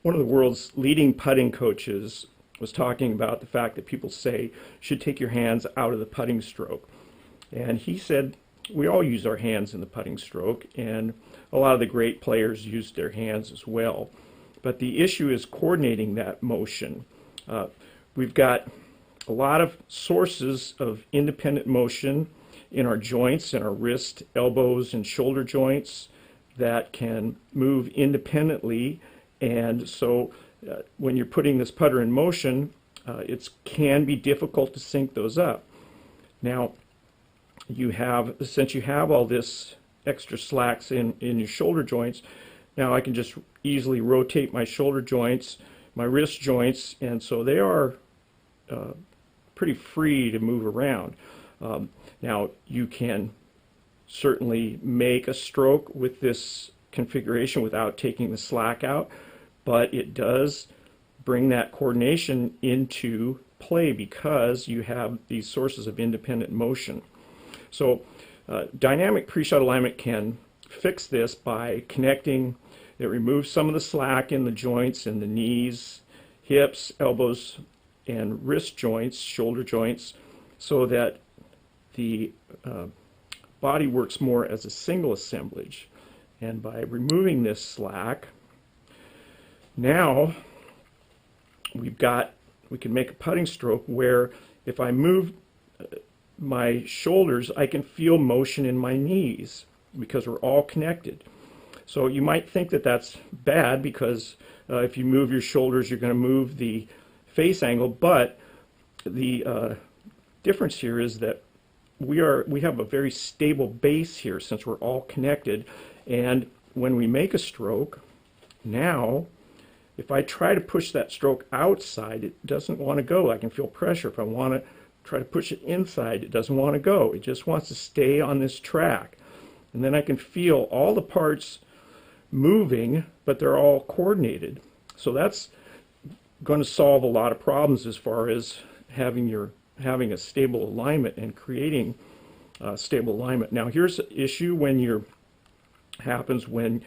One of the world's leading putting coaches was talking about the fact that people say you should take your hands out of the putting stroke. And he said we all use our hands in the putting stroke, and a lot of the great players use their hands as well. But the issue is coordinating that motion. We've got a lot of sources of independent motion in our joints, in our wrist, elbows, and shoulder joints that can move independently. And so when you're putting this putter in motion, it can be difficult to sync those up. Now, since you have all this extra slacks in your shoulder joints, now I can just easily rotate my shoulder joints, my wrist joints, and so they are pretty free to move around. Now, you can certainly make a stroke with this configuration without taking the slack out, but it does bring that coordination into play because you have these sources of independent motion. So dynamic pre-shot alignment can fix this by connecting. It removes some of the slack in the joints in the knees, hips, elbows, and wrist joints, shoulder joints, so that the body works more as a single assemblage. And by removing this slack, now we can make a putting stroke where if I move my shoulders, I can feel motion in my knees because we're all connected. So you might think that that's bad because if you move your shoulders, you're going to move the face angle, but the difference here is that we have a very stable base here since we're all connected. And when we make a stroke, now if I try to push that stroke outside, it doesn't want to go. I can feel pressure. If I want to try to push it inside, it doesn't want to go. It just wants to stay on this track. And then I can feel all the parts moving, but they're all coordinated. So that's going to solve a lot of problems as far as having a stable alignment and creating stable alignment. Now here's an issue happens when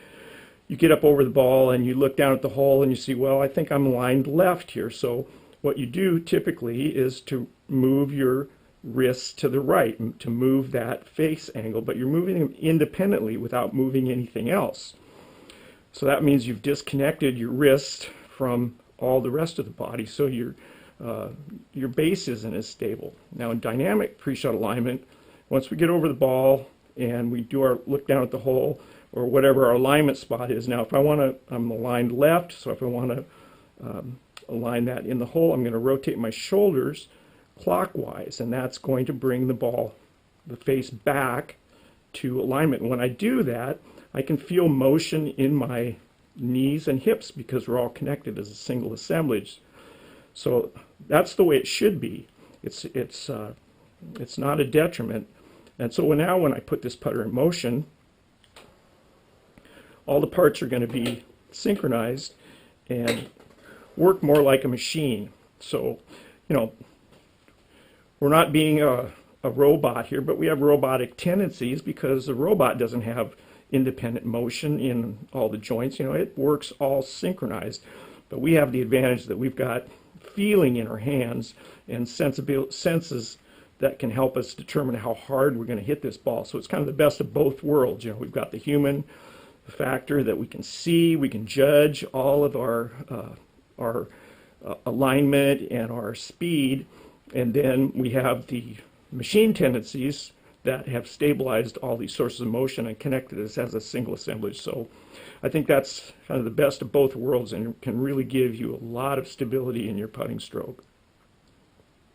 you get up over the ball and you look down at the hole and you see, well, I think I'm aligned left here. So what you do typically is to move your wrists to the right, to move that face angle, but you're moving them independently without moving anything else. So that means you've disconnected your wrist from all the rest of the body, so your base isn't as stable. Now in dynamic pre-shot alignment, once we get over the ball and we do our look down at the hole or whatever our alignment spot is, now if I'm aligned left, so if I want to align that in the hole, I'm going to rotate my shoulders clockwise, and that's going to bring the face back to alignment. When I do that, I can feel motion in my knees and hips because we're all connected as a single assemblage. So that's the way it should be. It's not a detriment. And so now when I put this putter in motion, all the parts are going to be synchronized and work more like a machine. So, we're not being a robot here, but we have robotic tendencies because the robot doesn't have independent motion in all the joints. It works all synchronized. But we have the advantage that we've got feeling in our hands and senses that can help us determine how hard we're going to hit this ball. So it's kind of the best of both worlds. We've got the human factor that we can see, we can judge all of our alignment and our speed, and then we have the machine tendencies that have stabilized all these sources of motion and connected us as a single assemblage. So I think that's kind of the best of both worlds and can really give you a lot of stability in your putting stroke.